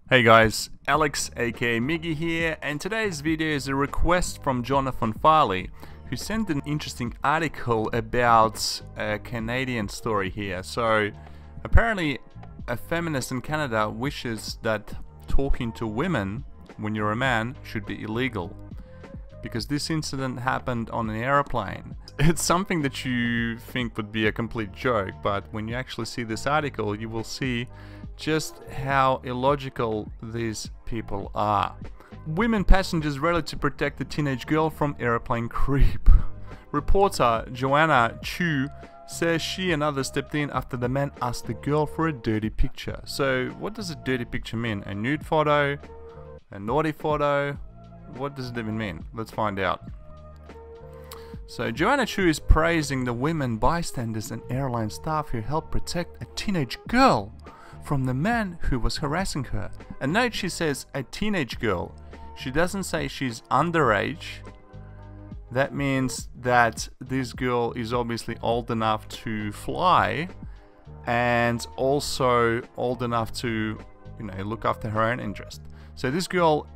Hey guys, Alex aka Miggy here, and today's video is a request from Jonathan Farley, who sent an interesting article about a Canadian story here. So apparently a feminist in Canada wishes that talking to women when you're a man should be illegal, because this incident happened on an airplane. It's something that you think would be a complete joke, but when you actually see this article, you will see just how illogical these people are. Women passengers rallied to protect the teenage girl from airplane creep. Reporter Joanna Chu says she and others stepped in after the man asked the girl for a dirty picture. So what does a dirty picture mean? A nude photo? A naughty photo? What does it even mean? Let's find out. So Joanna Chu is praising the women bystanders and airline staff who helped protect a teenage girl from the man who was harassing her. And note she says a teenage girl. She doesn't say she's underage. That means that this girl is obviously old enough to fly and also old enough to, look after her own interest. So this girl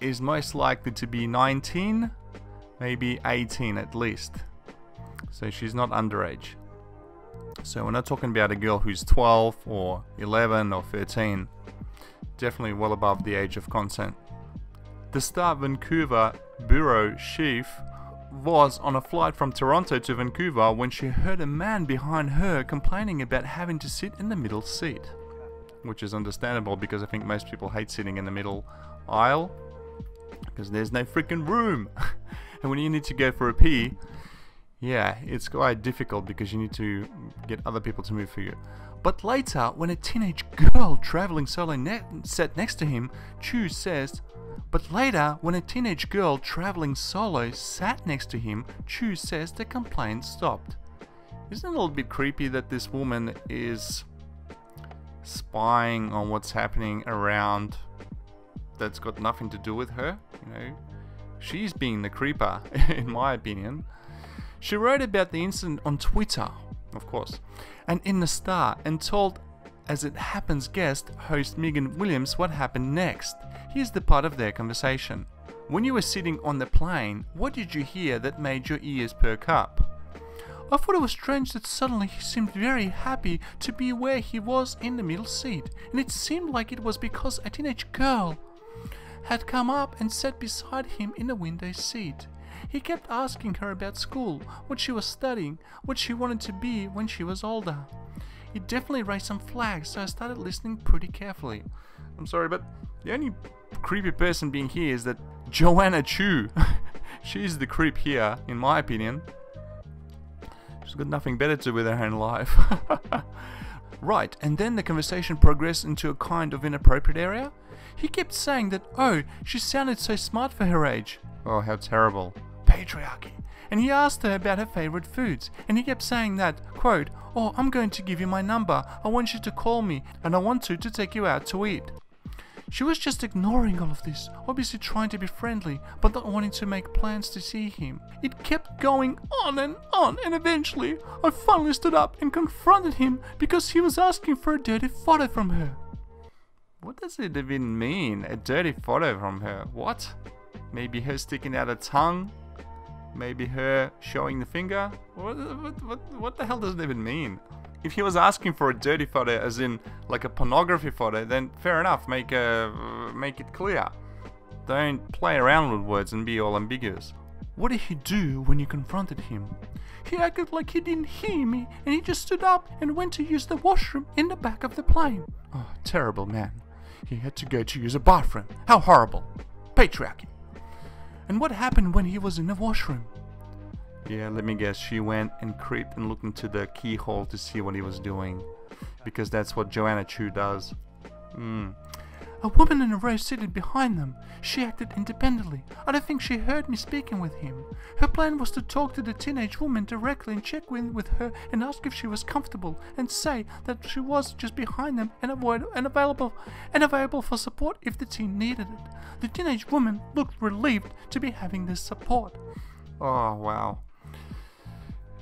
is most likely to be 19, maybe 18 at least. So she's not underage. So we're not talking about a girl who's 12 or 11 or 13. Definitely well above the age of consent. The Star Vancouver bureau chief was on a flight from Toronto to Vancouver when she heard a man behind her complaining about having to sit in the middle seat. Which is understandable, because I think most people hate sitting in the middle aisle, because there's no freaking room. And when you need to go for a pee, yeah, it's quite difficult because you need to get other people to move for you. But later, when a teenage girl traveling solo sat next to him, Chu says, the complaint stopped. Isn't it a little bit creepy that this woman is spying on what's happening around that's got nothing to do with her? She's being the creeper, in my opinion. She wrote about the incident on Twitter, of course, and in The Star, and told As It Happens guest host Megan Williams what happened next. Here's the part of their conversation. When you were sitting on the plane, what did you hear that made your ears perk up? I thought it was strange that suddenly he seemed very happy to be where he was in the middle seat, and it seemed like it was because a teenage girl had come up and sat beside him in the window seat. He kept asking her about school, what she was studying, what she wanted to be when she was older. It definitely raised some flags, so I started listening pretty carefully. I'm sorry, but the only creepy person being here is that Joanna Chu. She's the creep here, in my opinion. She's got nothing better to do with her own life. Right, and then the conversation progressed into a kind of inappropriate area. He kept saying that, oh, she sounded so smart for her age. Oh, how terrible. Patriarchy. And he asked her about her favorite foods, and he kept saying that, quote, oh, I'm going to give you my number, I want you to call me, and I want to take you out to eat. She was just ignoring all of this, obviously trying to be friendly, but not wanting to make plans to see him. It kept going on, and eventually, I finally stood up and confronted him because he was asking for a dirty photo from her. What does it even mean, a dirty photo from her? What? Maybe her sticking out a tongue? Maybe her showing the finger? What the hell does it even mean? If he was asking for a dirty photo, as in like a pornography photo, then fair enough, make it clear. Don't play around with words and be all ambiguous. What did he do when you confronted him? He acted like he didn't hear me, and he just stood up and went to use the washroom in the back of the plane. Oh, terrible man. He had to go to use a bathroom. How horrible. Patriarchy. And what happened when he was in the washroom? Yeah, let me guess. She went and creeped and looked into the keyhole to see what he was doing. Because that's what Joanna Chu does. A woman in a row seated behind them. She acted independently. I don't think she heard me speaking with him. Her plan was to talk to the teenage woman directly and check in with her and ask if she was comfortable and say that she was just behind them and available for support if the teen needed it. The teenage woman looked relieved to be having this support. Oh, wow.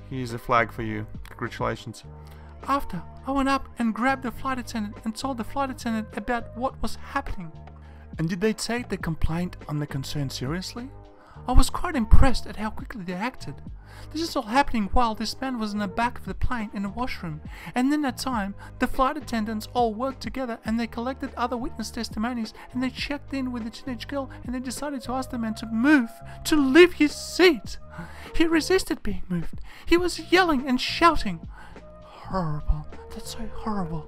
Here's a flag for you. Congratulations. after, I went up and grabbed the flight attendant and told the flight attendant about what was happening. And did they take the complaint and the concern seriously? I was quite impressed at how quickly they acted. This is all happening while this man was in the back of the plane in the washroom, and in that time, the flight attendants all worked together and they collected other witness testimonies and they checked in with the teenage girl and they decided to ask the man to move, to leave his seat. He resisted being moved. He was yelling and shouting. Horrible. That's so horrible.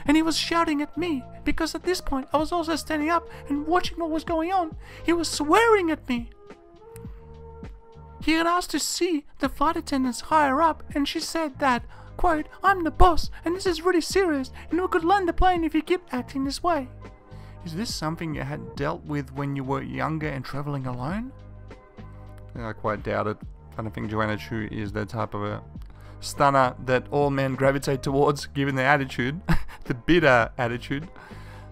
And he was shouting at me because at this point I was also standing up and watching what was going on. He was swearing at me. He had asked to see the flight attendants higher up and she said that, quote, I'm the boss and this is really serious and we could land the plane if you keep acting this way. Is this something you had dealt with when you were younger and traveling alone? I quite doubt it. I don't think Joanna Chu is the type of a stunner that all men gravitate towards given their attitude, the bitter attitude.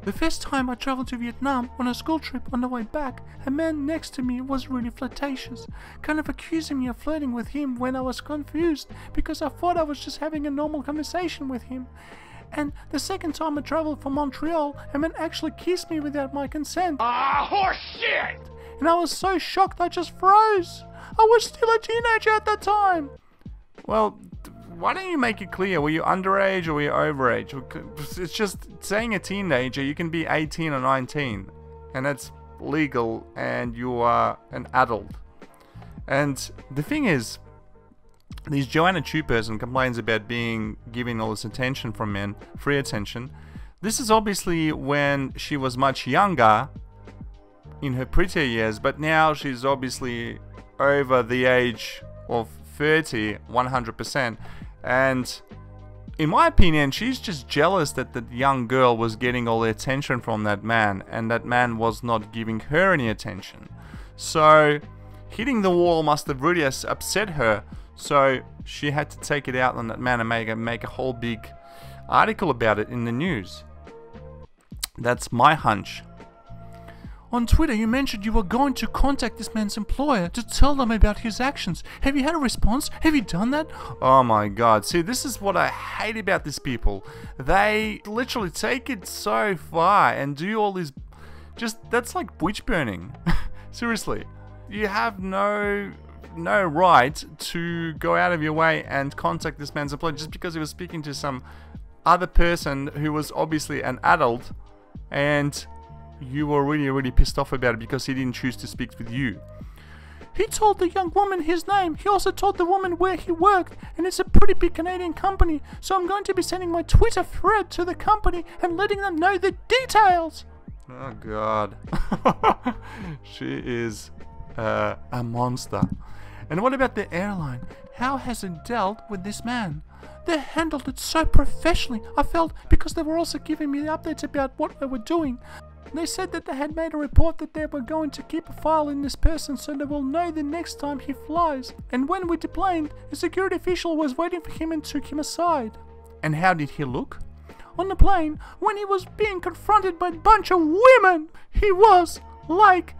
The first time I travelled to Vietnam on a school trip on the way back, a man next to me was really flirtatious, kind of accusing me of flirting with him when I was confused because I thought I was just having a normal conversation with him. And the second time I travelled from Montreal, a man actually kissed me without my consent. Ah, horse shit! And I was so shocked I just froze. I was still a teenager at that time. Well, why don't you make it clear? Were you underage or were you overage? It's just saying a teenager, you can be 18 or 19. And that's legal and you are an adult. And the thing is, this Joanna Chu person complains about being given all this attention from men, free attention. This is obviously when she was much younger, in her prettier years, but now she's obviously over the age of 30, 100%. And in my opinion, she's just jealous that the young girl was getting all the attention from that man, and that man was not giving her any attention. So hitting the wall must have really upset her. So she had to take it out on that man and make a whole big article about it in the news. That's my hunch. On Twitter, you mentioned you were going to contact this man's employer to tell them about his actions. Have you had a response? Have you done that? Oh my god. See, this is what I hate about these people. They literally take it so far and do all this... that's like witch burning. Seriously. You have no right to go out of your way and contact this man's employer just because he was speaking to some other person who was obviously an adult, and you were really pissed off about it because he didn't choose to speak with you. He told the young woman his name. He also told the woman where he worked, and it's a pretty big Canadian company, so I'm going to be sending my Twitter thread to the company and letting them know the details. Oh god. She is a monster. And what about the airline? How has it dealt with this man? They handled it so professionally, I felt, because they were also giving me updates about what they were doing. They said that they had made a report that they were going to keep a file in this person so they will know the next time he flies. And when we deplaned, a security official was waiting for him and took him aside. And how did he look? On the plane, when he was being confronted by a bunch of women, he was like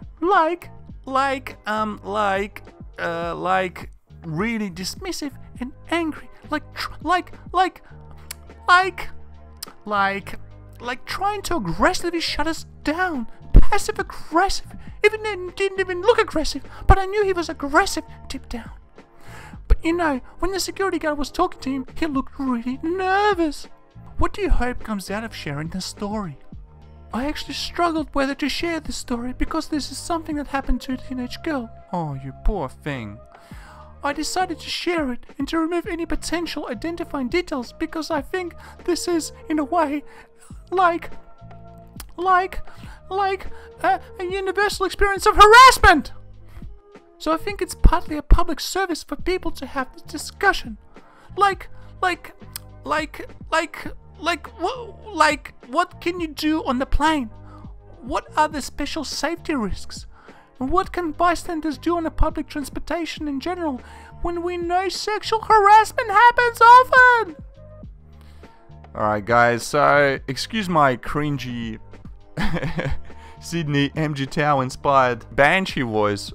really dismissive and angry, like trying to aggressively shut us down. Passive aggressive. Didn't even look aggressive, but I knew he was aggressive deep down. But you know, when the security guard was talking to him, he looked really nervous. What do you hope comes out of sharing this story? I actually struggled whether to share this story because this is something that happened to a teenage girl. Oh, you poor thing. I decided to share it and to remove any potential identifying details because I think this is, in a way, like a universal experience of harassment. So I think it's partly a public service for people to have this discussion. What can you do on the plane? What are the special safety risks? And what can bystanders do on a public transportation in general when we know sexual harassment happens often? Alright guys, so excuse my cringy Sydney MG Tao inspired Banshee voice.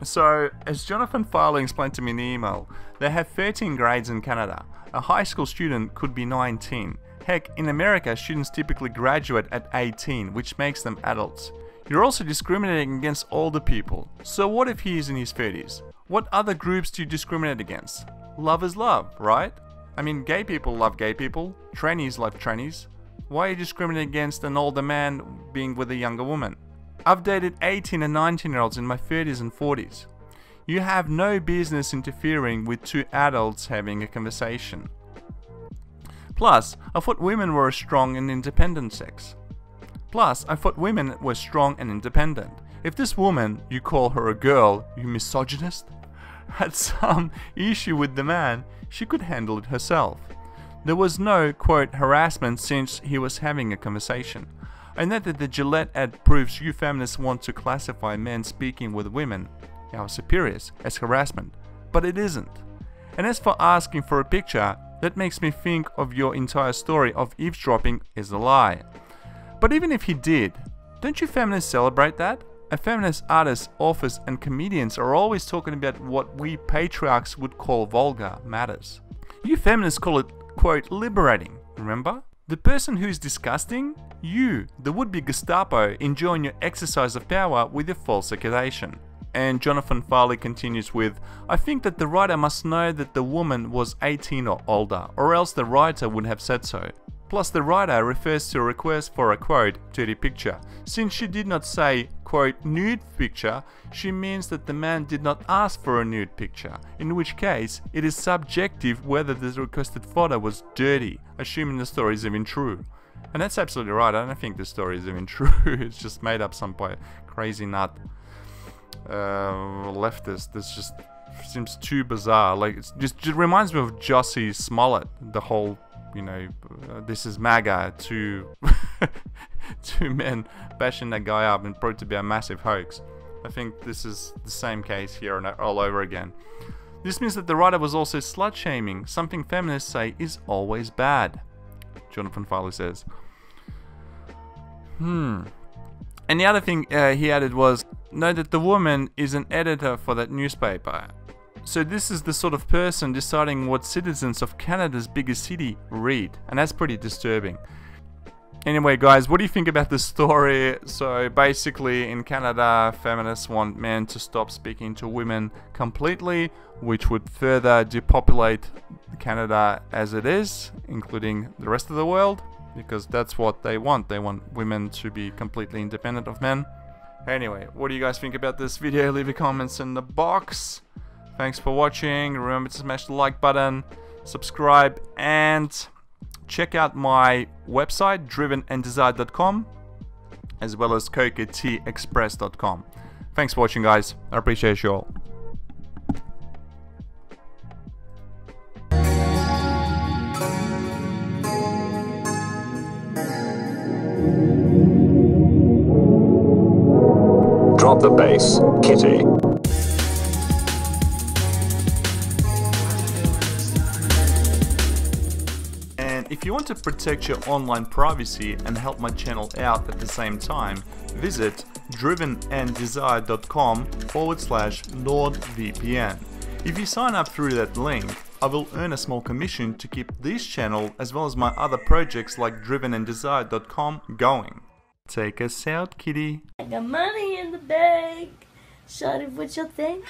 So, as Jonathan Farley explained to me in the email, they have 13 grades in Canada. A high school student could be 19. Heck, in America, students typically graduate at 18, which makes them adults. You're also discriminating against older people. So what if he is in his 30s? What other groups do you discriminate against? Love is love, right? I mean, gay people love gay people. Trannies love trannies. Why are you discriminating against an older man being with a younger woman? I've dated 18 and 19-year-olds in my 30s and 40s. You have no business interfering with two adults having a conversation. Plus, I thought women were a strong and independent sex. If this woman, you call her a girl, you misogynist, had some issue with the man, she could handle it herself. There was no, quote, harassment since he was having a conversation. I know that the Gillette ad proves you feminists want to classify men speaking with women, our superiors, as harassment, but it isn't. And as for asking for a picture, that makes me think of your entire story of eavesdropping is a lie. But even if he did, don't you feminists celebrate that? And feminist artists, authors and comedians are always talking about what we patriarchs would call vulgar matters. You feminists call it, quote, liberating, remember? The person who's disgusting? You, the would-be Gestapo, enjoying your exercise of power with your false accusation. And Jonathan Farley continues with, I think that the writer must know that the woman was 18 or older, or else the writer would have said so. Plus the writer refers to a request for a, quote, dirty picture. Since she did not say, quote, nude picture, she means that the man did not ask for a nude picture, in which case it is subjective whether the requested photo was dirty, assuming the story is even true. And that's absolutely right, I don't think the story is even true, it's just made up some by crazy nut leftist. This just seems too bizarre. Like, it just reminds me of Jussie Smollett, the whole, you know, this is MAGA, two men bashing that guy up and proved to be a massive hoax. I think this is the same case here and all over again. This means that the writer was also slut-shaming, something feminists say is always bad, Jonathan Farley says. And the other thing he added was, know that the woman is an editor for that newspaper. So this is the sort of person deciding what citizens of Canada's biggest city read, and that's pretty disturbing. Anyway guys, what do you think about this story? So basically in Canada, feminists want men to stop speaking to women completely, which would further depopulate Canada as it is, including the rest of the world, because that's what they want. They want women to be completely independent of men. Anyway, what do you guys think about this video? Leave your comments in the box. Thanks for watching. Remember to smash the like button, subscribe, and check out my website, drivenanddesired.com, as well as cocoateaexpress.com. Thanks for watching, guys. I appreciate you all. Drop the bass, Kitty. If you want to protect your online privacy and help my channel out at the same time, visit drivenanddesired.com/NordVPN. If you sign up through that link, I will earn a small commission to keep this channel as well as my other projects like drivenanddesired.com going. Take us out, kitty. I got money in the bank. Shawty, what you think?